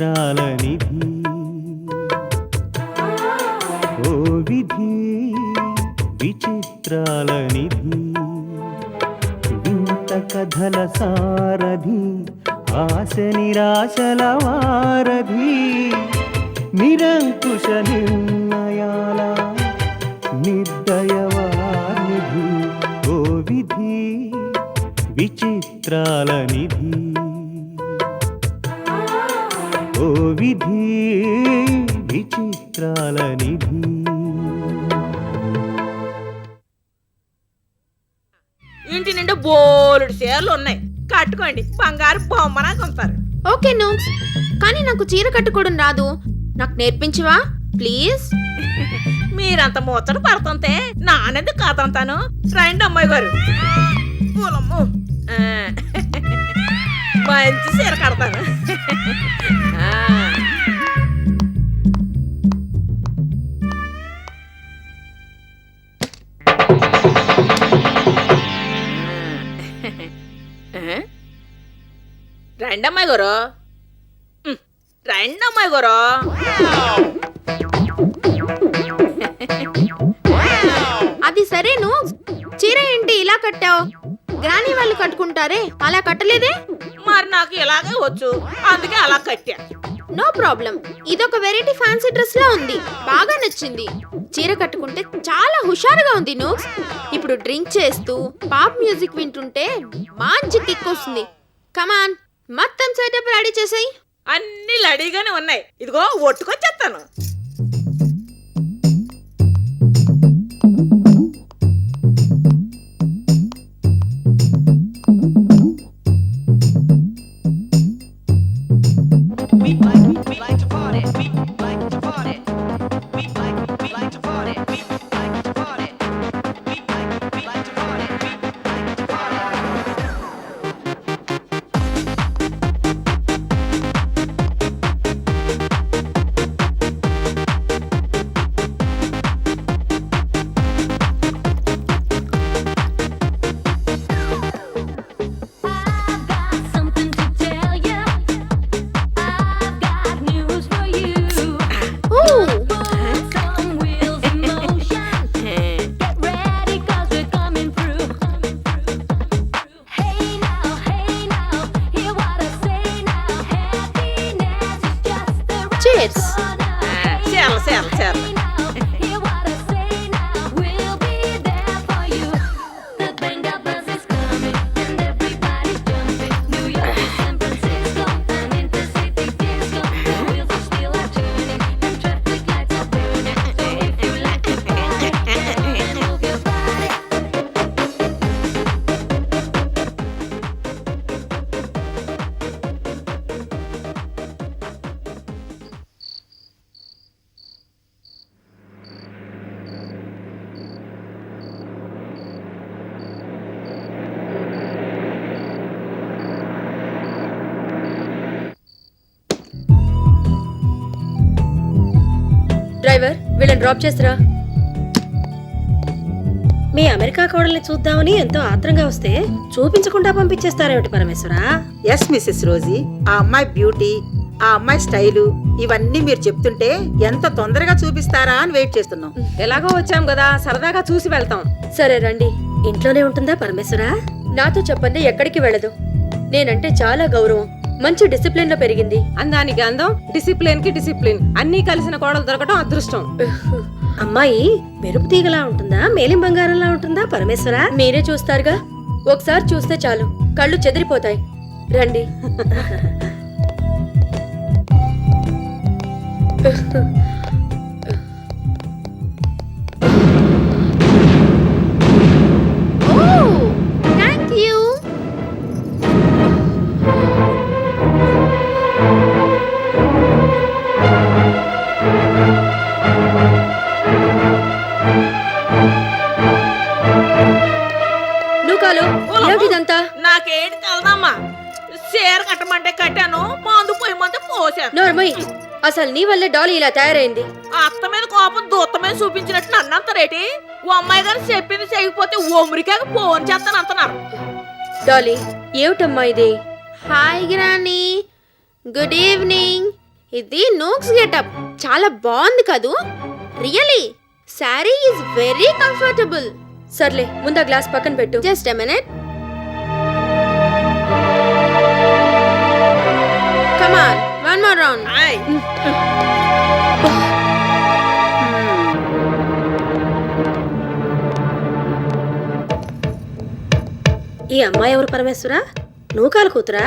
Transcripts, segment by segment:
విచిత్రాల నిధి ఓ విధి విచిత్రాల నిధి వింత కథల సారథి ఆశ నిరాశల వారధి నిరంకుశ నిర్ణయాల నిర్దయవానిధి ఓ విధి విచిత్రాల నిధి ఓ విధి విచిత్రాల నిధి. ఇంటి నిండా బోలుడు చీరలు ఉన్నాయి, కట్టుకోండి, బంగారు బొమ్మనా కొంటారు. ఓకే నోక్స్, కానీ నాకు చీర కట్టుకోవడం రాదు, నాకు నేర్పించవా ప్లీజ్? మీరంత ముచ్చట పడుతుంటే నానెందుకు కాదంతాను. రండి అమ్మాయి గారు, పూలమ్ము. మంచి చీర కడతాను. రండి అమ్మాయి గారు, రండి అమ్మాయి గారు. అది సరే నోక్స్, చీర ఏంటి ఇలా కట్టావు? గ్రానీ వాళ్ళు కట్టుకుంటారే అలా కట్టలేదే? మరి నాకు ఇలాగే వచ్చు, అందుకే అలా కట్టా. నో ప్రాబ్లం, ఇదొక వెరైటీ ఫ్యాన్సీ డ్రెస్ లా ఉంది, బాగా నచ్చింది. చీర కట్టుకుంటే చాలా హుషారుగా ఉంది నోక్స్. ఇప్పుడు డ్రింక్ చేస్తూ పాప్ మ్యూజిక్ వింటుంటే మంచి కిక్ వస్తుంది. కమాన్, మొత్తం సెటప్ రెడీ చేసాయి. అన్ని రెడీగానే ఉన్నాయి, ఇదిగో ఒట్టుకొచ్చేస్తాను. డ్రైవర్, వీళ్ళని డ్రాప్ చేసిరా. మీ అమెరికా కోడల్ని చూద్దామని ఎంతో ఆత్రంగా వస్తే చూపించకుండా పంపించేస్తారేమిటి పరమేశ్వరా? ఎస్ మిసెస్ రోజీ, ఆ అమ్మాయి బ్యూటీ, ఆ అమ్మాయి స్టైలు ఇవన్నీ మీరు చెప్తుంటే ఎంత తొందరగా చూపిస్తారా అని వెయిట్ చేస్తున్నాం. ఎలాగో వచ్చాం కదా, సరదాగా చూసి వెళ్తాం. సరే రండి. ఇంట్లోనే ఉంటుందా పరమేశ్వరా? నాతో చెప్పండి, ఎక్కడికి వెళ్ళదు. నేనంటే చాలా గౌరవం, మంచి డిసిప్లిన్ లో పెరిగింది. అందానికి అందం, డిసిప్లిన్ కి డిసిప్లిన్, అన్ని కలిసిన కోడలు దొరకటం అదృష్టం. అమ్మాయి మెరుపు తీగలా ఉంటుందా, మేలిం బంగారంలా ఉంటుందా పరమేశ్వరా? మీరే చూస్తారుగా, ఒకసారి చూస్తే చాలు కళ్ళు చెదిరిపోతాయి. రండి. Thank you. నూకాలు, ఏమిటిదంతా? నాకేంటి తెలదమ్మా, చీర కట్టమంటే కట్టాను, మందు పోయమంటే పోసాను. నోర్మయ్, అసలు నీ వల్లే డాలీ ఇలా తయారైంది. అత్త మీద కోపం దూత్త మీద చూపించినట్టు నన్నంతరేటి? ఓ అమ్మాయి గారు చెప్పింది చేయకపోతే ఒమ్రికాక ఫోన్ చేస్తాను అంటున్నారు. డాలీ, ఏమిటమ్మా ఇది? Hi granny, good evening. ఇది నోక్స్ గెటప్ చాలా బాగుంది కదూ. Really sari is very comfortable. సర్లే ముందు ఆ గ్లాస్ పక్కన పెట్టు. Just a minute. Come on, one more round. ఈ అమ్మాయి ఎవరు పరమేశ్వరా? నువ్వు కాలు కూతురా?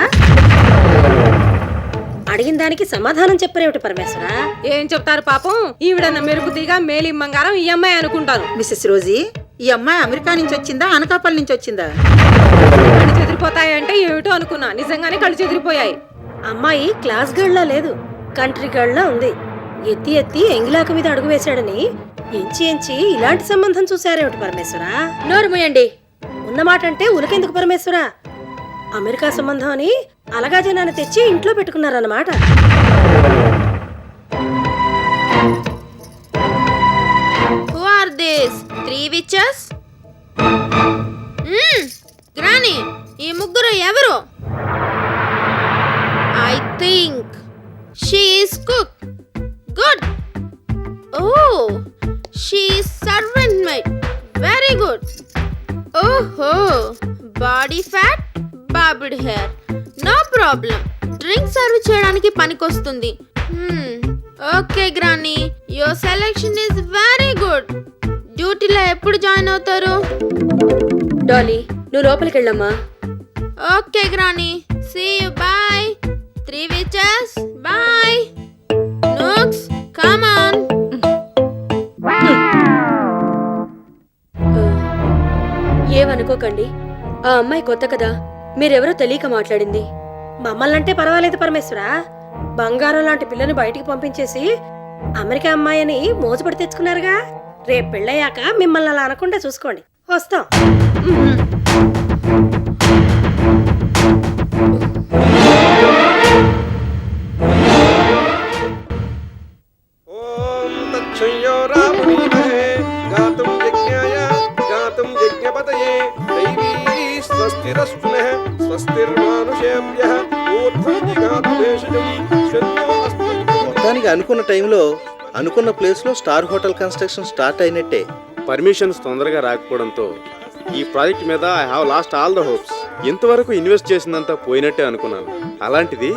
అడిగిన దానికి సమాధానం చెప్పరేమిటి పరమేశ్వరా? ఏం చెప్తారు పాపం, ఈవిడన్న మెరుపు తీగ మేలిం బంగారం ఈ అమ్మాయి అనుకుంటాను. మిస్సెస్ రోజీ, ఈ అమ్మాయి అమెరికా నుంచి వచ్చిందా అనకాపల్లి నుంచి వచ్చిందా? కళ్ళు చెదిరిపోతాయంటే ఏమిటో అనుకున్నా, నిజంగానే కళ్ళు చెదిరిపోయాయి. అమ్మాయి క్లాస్ గర్ల్లా లేదు, కంట్రీ గర్ల్లా ఉంది. ఎత్తి ఎత్తి ఎంగిలాక మీద అడుగు వేశాడని ఎంచి ఎంచి ఇలాంటి సంబంధం చూశారేమిటి పరమేశ్వరా? నోరు మూయండి. ఉన్నమాట అంటే ఉలకెందుకు పరమేశ్వరా? అమెరికా సంబంధం అని అలగా జనాన్ని తెచ్చి ఇంట్లో పెట్టుకున్నారన్నమాట. Who are these? 3 witches? Granny, ఈ ముగ్గురు ఎవరు? I think she is cook. Good. Oh, she is servant maid. Very good. Body fat, barbed hair. No problem. Drink serve చేయడానికి పనికొస్తుంది. Okay granny, your selection is very good. డ్యూటీలో ఎప్పుడు join అవుతారు? Dolly, నువ్వు లోపలికి వెళ్ళమ్మా. Okay granny, see you, bye. 3 witches, bye. Knox, come on. ఏమనుకోకండి, ఆ అమ్మాయి కొత్త కదా, మీరెవరో తెలియక మాట్లాడింది. మమ్మల్ని అంటే పర్వాలేదు పరమేశ్వరా. బంగారం లాంటి పిల్లని బయటికి పంపించేసి అమెరికా అమ్మాయిని మోజుపడి తెచ్చుకున్నారుగా. రేపు పెళ్ళయ్యాక మిమ్మల్ని అలా అనకుండా చూసుకోండి. వస్తాం. ఓం తచ్చయ్యో రామునీమహే గాతుం యజ్ఞాయ గాతుం యజ్ఞపతయే దైవీ స్వస్తిరస్తునః స్వస్తిర్మానుషేభ్యః ఊర్ధ్వం జిగాతు భేషజం శ్వన్నో అస్తు. మొత్తానికి అనుకున్న టైంలో అనుకున్న ప్లేస్లో స్టార్ హోటల్ కన్స్ట్రక్షన్ స్టార్ట్ అయినట్టే. పర్మిషన్స్ తొందరగా రాకపోవడంతో ఈ ప్రాజెక్ట్ మీద I have lost all the hopes. ఇంతవరకు ఇన్వెస్ట్ చేసిందంతా పోయినట్టే అనుకున్నాను. అలాంటిది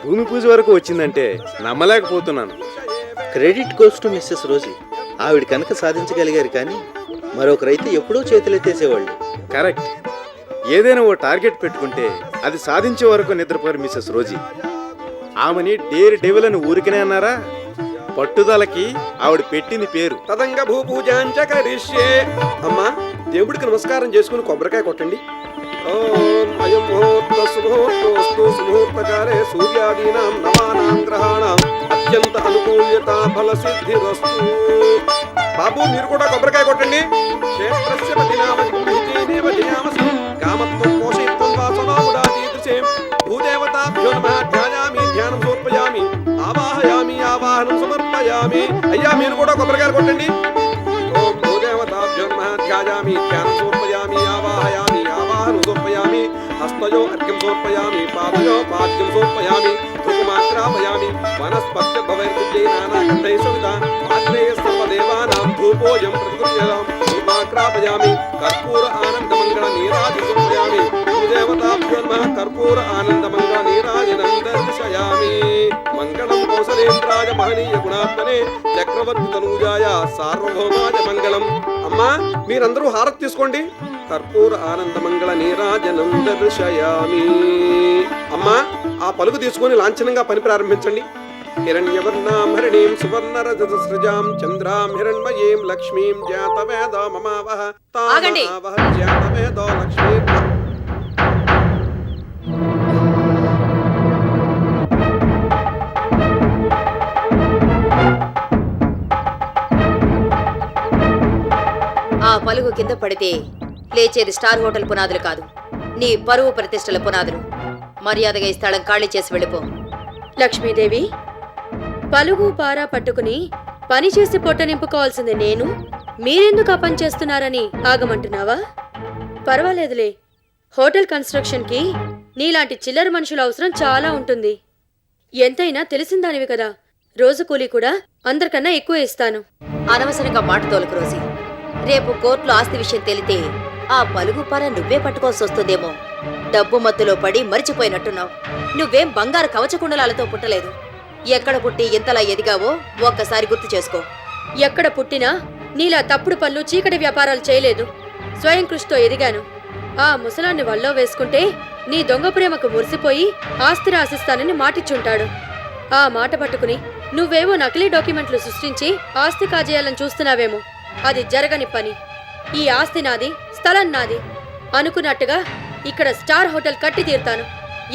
భూమి పూజ వరకు వచ్చిందంటే నమ్మలేకపోతున్నాను. Credit goes to Mrs Rosie. ఆవిడ కనుక సాధించగలిగారు, కానీ మరొకరైతే ఎప్పుడూ చేతులెత్తేసేవాళ్ళు. కరెక్ట్. ఏదైనా ఓ టార్గెట్ పెట్టుకుంటే అది సాధించే వరకు నిద్రపోరు మిస్సెస్ రోజీ. ఆమెని డేర్ డెవిల్ అని ఊరికనే అన్నారా? పట్టుదలకి ఆవిడ పెట్టింది పేరు. తదంగ భూపూజాంచ కరిష్యే. అమ్మా, దేవుడికి నమస్కారం చేసుకుని కొబ్బరికాయ కొట్టండి. ఓం అయం ముహూర్త సుముహూర్తోస్తు సుముహూర్తకాలే సూర్యాదీనాం నవానాం గ్రహాణాం అత్యంత అనుకూల్యత ఫల సిద్ధిరస్తు. బాబు, మీరు కూడా కొబ్బరికాయ కొట్టండి. క్షేత్రస్య పతినామజిదేవ జయామసి కామత్వం పోషయిత్వం వాసనాముడాదీదృశే భూదేవతాభ్యో నమః. ధ్యాయామి, ధ్యానం సమర్పయామి, ఆవాహయామి, ఆవాహనం సమర్పయామి. అయ్యా, మీరు కూడా కొబ్బరికాయలు కొట్టండి. ఓం భూదేవతాభ్యో నమః. ధ్యాయామి, ధ్యానం సమర్పయామి, ఆవాహయామి, ఆవాహనం సమర్పయామి. హస్తయో అర్ఘ్యం సమర్పయామి, పాదయో పాద్యం సమర్పయామి, ధూపమాగ్రాపయామి. వనస్పత్య భవైర్విద్యై నానాగంధై సవితా ఆగ్నేయ సర్వదేవానాం ధూపోయం ప్రతిగృహ్యతాం ధూపాగ్రాపయామి. కర్పూర ఆనందమంగళ నీరాజి సమర్పయామి. భూదేవతాభ్యో నమః. కర్పూర ఆనందమంగళ నీరాజనం దర్శయామి. మంగళం కౌసలేంద్రాయ మహనీయ గుణాత్మనే చక్రవర్తి తనూజాయ సార్వభౌమాయ మంగళం. అమ్మా, మీరందరూ హారతి తీసుకోండి. కర్పూర ఆనందమంగళ నీరాజనం దర్శయామి. అమ్మా, ఆ పలుగు తీసుకొని లాంఛనంగా పని ప్రారంభించండి. హిరణ్యవర్ణాం హరిణీం సువర్ణరజతస్రజాం చంద్రాం హిరణ్మయీం లక్ష్మీం జాతవేదో మమావహ ఆగండి. తామావహ జాతవేదో లక్ష్మీం. ఆ పలుగు కింద పడితే లేచేది స్టార్ హోటల్ పునాదులు కాదు, నీ పరువు ప్రతిష్టల పునాదులు. మర్యాదగా ఈ స్థలం ఖాళీ చేసి వెళ్ళిపో. లక్ష్మీదేవి, పలుగు పారా పట్టుకుని పని చేసి పొట్ట నింపుకోవాల్సింది నేను, మీరెందుకు ఆ పని చేస్తున్నారని ఆగమంటున్నావా? పర్వాలేదులే, హోటల్ కన్స్ట్రక్షన్కి నీలాంటి చిల్లర మనుషుల అవసరం చాలా ఉంటుంది. ఎంతైనా తెలిసిందానివి కదా, రోజు కూలీ కూడా అందరికన్నా ఎక్కువ ఇస్తాను. అనవసరంగా మాట తోలకు రోజీ. రేపు కోర్టులో ఆస్తి విషయం తెలితే ఆ పలుగు పార నువ్వే పట్టుకోవాల్సి వస్తుందేమో. డబ్బు మత్తులో పడి మరిచిపోయినట్టున్నావు. నువ్వేం బంగారు కవచకుండలాలతో పుట్టలేదు. ఎక్కడ పుట్టి ఇంతలా ఎదిగావో ఒక్కసారి గుర్తు చేసుకో. ఎక్కడ పుట్టినా నీలా తప్పుడు పనులు, చీకటి వ్యాపారాలు చేయలేదు. స్వయం కృషితో ఎదిగాను. ఆ ముసలాన్ని వల్లో వేసుకుంటే నీ దొంగ ప్రేమకు మురిసిపోయి ఆస్తి రాసిస్తానని మాటిచ్చుంటాడు. ఆ మాట పట్టుకుని నువ్వేవో నకిలీ డాక్యుమెంట్లు సృష్టించి ఆస్తి కాజేయాలని చూస్తున్నావేమో. అది జరగని పని. ఈ ఆస్తి నాది, స్థలం నాది. అనుకున్నట్టుగా ఇక్కడ స్టార్ హోటల్ కట్టి తీరుతాను.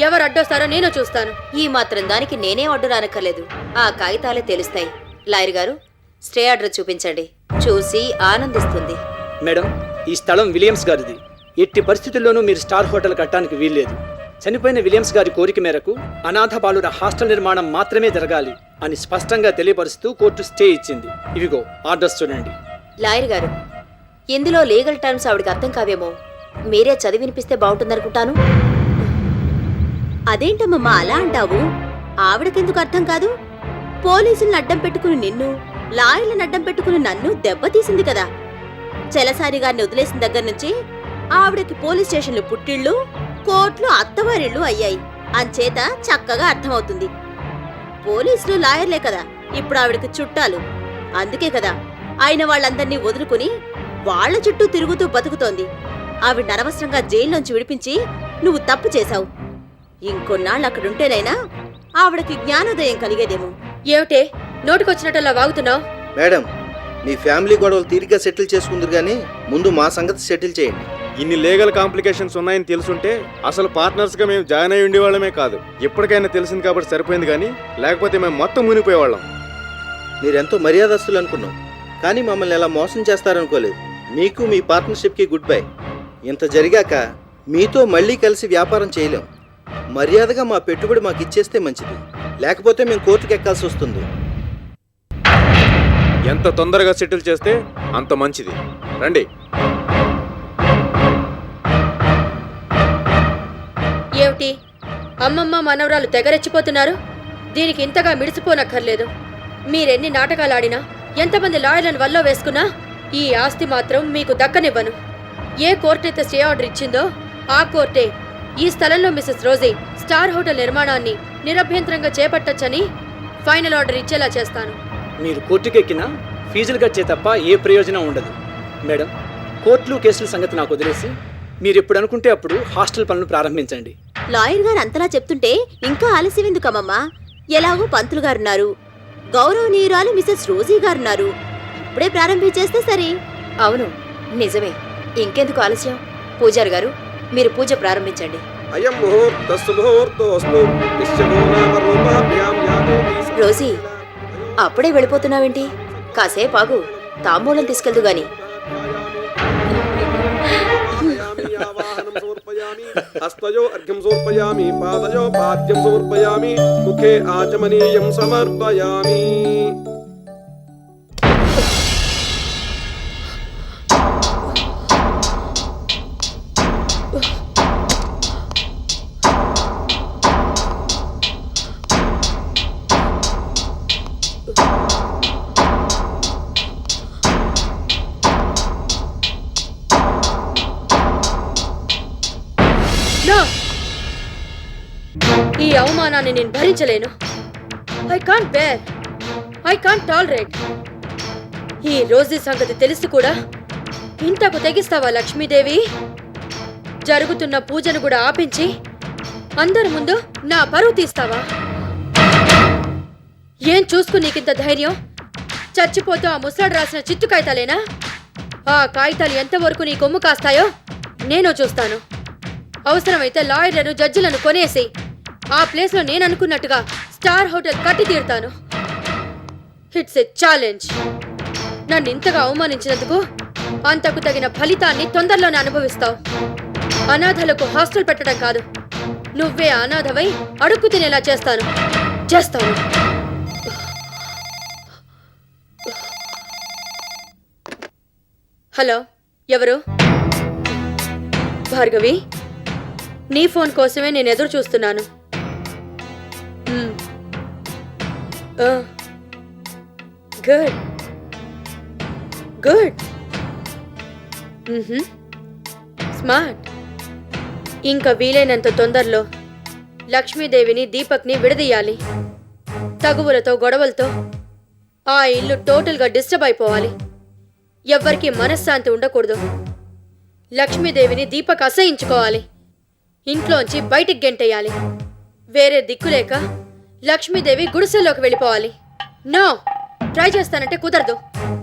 ఎవరు అడ్డొస్తారో నేను చూస్తాను. ఈ మాత్రం దానికి నేనే అడ్డు రానక్కర్లేదు. ఆ కాగితాలే తెలుస్తాయి. లాయర్ గారు, స్టే ఆర్డర్ చూపించండి. చూసి ఆనందిస్తుంది. మేడం, ఈ స్థలం విలియమ్స్ గారిది. ఎట్టి పరిస్థితుల్లోనూ మీరు స్టార్ హోటల్ కట్టడానికి వీల్లేదు. చనిపోయిన విలియమ్స్ గారి కోరిక మేరకు అనాథ బాలుర హాస్టల్ నిర్మాణం మాత్రమే జరగాలి అని స్పష్టంగా తెలియపరుస్తూ కోర్టు స్టే ఇచ్చింది. ఇవిగో ఆర్డర్స్ చూడండి. లాయర్ గారు, ఇందులో లీగల్ టర్మ్స్ ఆవిడకి అర్థం కావేమో. మీరే చదివినిపిస్తే బాగుంటుందనుకుంటాను. అదేంటమ్మమ్మా అలా అంటావు? ఆవిడకెందుకు అర్థం కాదు? పోలీసులను అడ్డం పెట్టుకుని నిన్ను, లాయర్లను అడ్డం పెట్టుకుని నన్ను దెబ్బతీసింది కదా. చెలసారి గారిని వదిలేసిన దగ్గర నుంచి ఆవిడకి పోలీస్ స్టేషన్లు పుట్టిళ్ళు, కోర్టులు అత్తవారిళ్ళు అయ్యాయి. అంచేత చక్కగా అర్థమవుతుంది. పోలీసులు లాయర్లే కదా ఇప్పుడు ఆవిడకి చుట్టాలు. అందుకే కదా ఆయన వాళ్ళందర్నీ వదులుకుని వాళ్ల చుట్టూ తిరుగుతూ బతుకుతోంది. ఆవిడ అనవసరంగా జైల్లోంచి విడిపించి నువ్వు తప్పు చేశావు. ఇంకొన్నాళ్ళు అక్కడుంటేనైనా ఆవిడకి జ్ఞానోదయం కలిగేదేమో. ఏమిటే నోటికొచ్చినట్టల్లా వాగుతున్నావు? మేడం, మీ ఫ్యామిలీ గొడవలు తీరిగ్గా సెటిల్ చేసుకుందరు కానీ ముందు మా సంగతి సెటిల్ చేయండి. ఇన్ని లీగల్ కాంప్లికేషన్స్ ఉన్నాయని తెలుసుంటే అసలు పార్ట్నర్స్గా మేము జాయిన్ అయి ఉండేవాళ్ళమే కాదు. ఎప్పటికైనా తెలిసింది కాబట్టి సరిపోయింది, కానీ లేకపోతే మేము మొత్తం మునిగిపోయేవాళ్ళం. మీరెంతో మర్యాదస్తులు అనుకున్నాం, కానీ మమ్మల్ని ఎలా మోసం చేస్తారనుకోలేదు. మీకు మీ పార్ట్నర్షిప్కి గుడ్ బై. ఇంత జరిగాక మీతో మళ్ళీ కలిసి వ్యాపారం చేయలేం. మర్యాదగా మా పెట్టుబడి మాకు ఇచ్చేస్తే మంచిది, లేకపోతే మేము కోర్టుకు ఎక్కాల్సి వస్తుంది. ఎంత తొందరగా సెటిల్ చేస్తే అంత మంచిది. రండి. ఏమిటి అమ్మమ్మ మనవరాలు తెగరెచ్చిపోతున్నారు? దీనికి ఇంతగా మిడిసిపోనక్కర్లేదు. మీరెన్ని నాటకాలాడినా, ఎంతమంది లాయర్లను వల్లో వేసుకున్నా ఈ ఆస్తి మాత్రం మీకు దక్కనివ్వను. ఏ కోర్టైతే స్టే ఆర్డర్ ఇచ్చిందో ఆ కోర్టే ఈ స్థలంలో మిసెస్ రోజీ స్టార్ హోటల్ నిర్మాణాన్ని నిరభ్యంతరంగా చేపట్టొచ్చని ఫైనల్ ఆర్డర్ ఇచ్చేలా చేస్తాను. మీరు కోర్టుకెక్కినా ఫీజులు కట్టే తప్ప ఏ ప్రయోజనం ఉండదు. మేడం, కోర్టులు కేసుల సంగతి నాకు వదిలేసి మీరు ఎప్పుడు అనుకుంటే అప్పుడు హాస్టల్ పనులు ప్రారంభించండి. లాయర్ గారు అంతలా చెప్తుంటే ఇంకా ఆలస్యం ఎందుకమ్మమ్మా? ఎలాగో పంతులు గారున్నారు, గౌరవనీయురాలు మిసెస్ రోజీ గారున్నారు. ఇప్పుడే ప్రారంభించేస్తే సరే. అవును, నిజమే. ఇంకెందుకు ఆలస్యం? పూజారి గారు, మీరు పూజ ప్రారంభించండి. అయం ముహూర్తస్సు ముహూర్తోస్తు నిశ్చలో నామ రూపాభ్యాం యాతోపి రోజీ, అప్పుడే వెళ్ళిపోతున్నావేంటి? కాసేపు ఆగు, తాంబూలం తీసుకెళ్దు గాని. ఆవాహనం సమర్పయామి, హస్తయో అర్ఘ్యం సమర్పయామి, పాదయో పాద్యం సమర్పయామి, ముఖే ఆచమనీయం సమర్పయామి. ఈ అవమానాన్ని నేను భరించలేను. I can't bear, I can't tolerate. ఈ రోజీ సంగతి తెలిసి కూడా ఇంతకు తెగిస్తావా లక్ష్మీదేవి? జరుగుతున్న పూజను కూడా ఆపించి అందరి ముందు నా పరువు తీస్తావా? ఏం చూసుకుని నీకింత ధైర్యం? చచ్చిపోతూ ఆ ముసలాడు రాసిన చిత్తు కాగితాలేనా? ఆ కాగితాలు ఎంతవరకు నీ కొమ్ము కాస్తాయో నేను చూస్తాను. అవసరమైతే లాయర్లను, జడ్జిలను కొనేసి ఆ ప్లేస్లో నేను అనుకున్నట్టుగా స్టార్ హోటల్ కట్టి తీరుతాను. It's a challenge. నన్ను ఇంతగా అవమానించినందుకు అంతకు తగిన ఫలితాన్ని తొందరలోనే అనుభవిస్తావు. అనాథలకు హాస్టల్ పెట్టడం కాదు, నువ్వే అనాథవై అడుక్కు తినేలా చేస్తాను. హలో, ఎవరు? భార్గవి, నీ ఫోన్ కోసమే నేను ఎదురు చూస్తున్నాను. Good good smart. ఇంకా వీలైనంత తొందరలో లక్ష్మీదేవిని దీపక్ని విడదీయాలి. తగువులతో గొడవలతో ఆ ఇల్లు టోటల్గా డిస్టర్బ్ అయిపోవాలి. ఎవ్వరికీ మనశ్శాంతి ఉండకూడదు. లక్ష్మీదేవిని దీపక్ అసహించుకోవాలి. ఇంట్లోంచి బయటికి గెంటేయాలి. వేరే దిక్కులేక లక్ష్మీదేవి గుడిసెల్లోకి వెళ్ళిపోవాలి. నో, ట్రై చేస్తానంటే కుదరదు.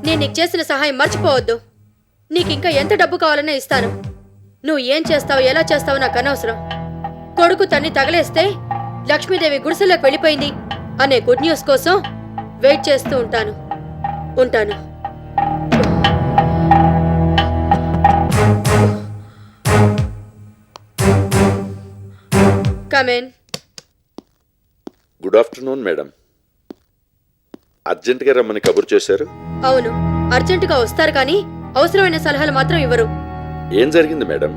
నేను నీకు చేసిన సహాయం మర్చిపోవద్దు. నీకింకా ఎంత డబ్బు కావాలన్నా ఇస్తాను. నువ్వు ఏం చేస్తావు, ఎలా చేస్తావు నాకు అనవసరం. కొడుకు తన్ని తగలేస్తే లక్ష్మీదేవి గుడిసెల్లోకి వెళ్ళిపోయింది అనే గుడ్ న్యూస్ కోసం వెయిట్ చేస్తూ ఉంటాను. కమెన్. Good afternoon madam. అర్జెంటుగా రమ్మని కబురు చేశారు. అవును, అర్జెంటుగా వస్తారు కానీ అవసరమైన సలహాలు మాత్రం ఇవ్వరు. ఏం జరిగింది మేడం?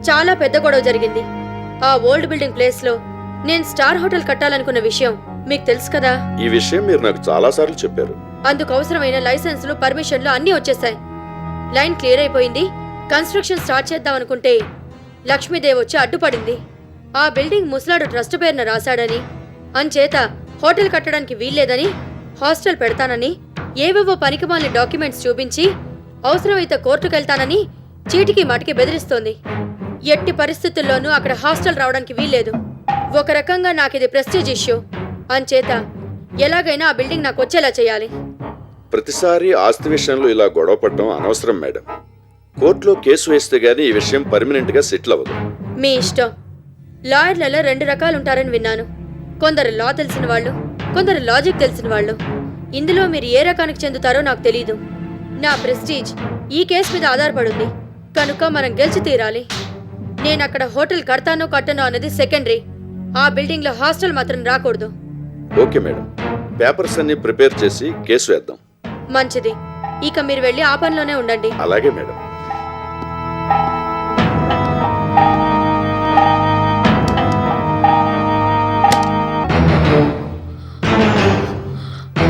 చాలా పెద్ద గొడవ జరిగింది. ఆ ఓల్డ్ బిల్డింగ్ ప్లేస్ లో నేను స్టార్ హోటల్ కట్టాలనుకున్న విషయం మీకు తెలుసు కదా. ఈ విషయం మీరు నాకు చాలా సార్లు చెప్పారు. అందుకు అవసరమైన లైసెన్సులు, పర్మిషన్లు అన్నీ వచ్చేసాయి. లైన్ క్లియర్ అయిపోయింది. కన్స్ట్రక్షన్ స్టార్ట్ చేద్దాం అనుకుంటే లక్ష్మీదేవి వచ్చి అడ్డుపడింది. ఆ బిల్డింగ్ ముసలాడు ట్రస్ట్ పేరున రాశాడని, అంచేత హోటల్ కట్టడానికి వీల్లేదని, హాస్టల్ పెడతానని, ఏవేవో పనికిమాలిన డాక్యుమెంట్స్ చూపించి అవసరమైతే కోర్టుకెళ్తానని చీటికి మాటికి బెదిరిస్తోంది. ఎట్టి పరిస్థితుల్లోనూ అక్కడ హాస్టల్ రావడానికి వీల్లేదు. ఒక రకంగా నాకిది ప్రెస్టీజ్ ఇష్యూ. అంచేత ఎలాగైనా ఆ బిల్డింగ్ నాకు వచ్చేలా చేయాలి. ప్రతిసారి ఆస్తి విషయంలో ఇలా గొడవ పడటం అనవసరం మేడం. కోర్టులో కేసు వేస్తే గానీ ఈ విషయం పర్మనెంట్ గా సెటిల్ అవ్వదు. మీ ఇష్టం. లాయర్లలో 2 రకాలుంటారని విన్నాను. కొందరు లా తెలిసిన వాళ్ళు, కొందరు లాజిక్ తెలిసిన వాళ్ళు. ఇందులో మీరు ఏ రకానికి చెందుతారో నాకు తెలీదు. నా ప్రెస్టీజ్ ఈ కేసు మీద ఆధారపడుంది కనుక మనం గెలిచి తీరాలి. నేను అక్కడ హోటల్ కడతానో కట్టనో అన్నది సెకండరీ. ఆ బిల్డింగ్ లో హాస్టల్ మాత్రం రాకూడదు. ఓకే మేడం, పేపర్స్ అన్ని ప్రిపేర్ చేసి కేసు వేద్దాం. మంచిది. ఇక మీరు వెళ్ళి ఆ పనిలోనే ఉండండి. అలాగే మేడం.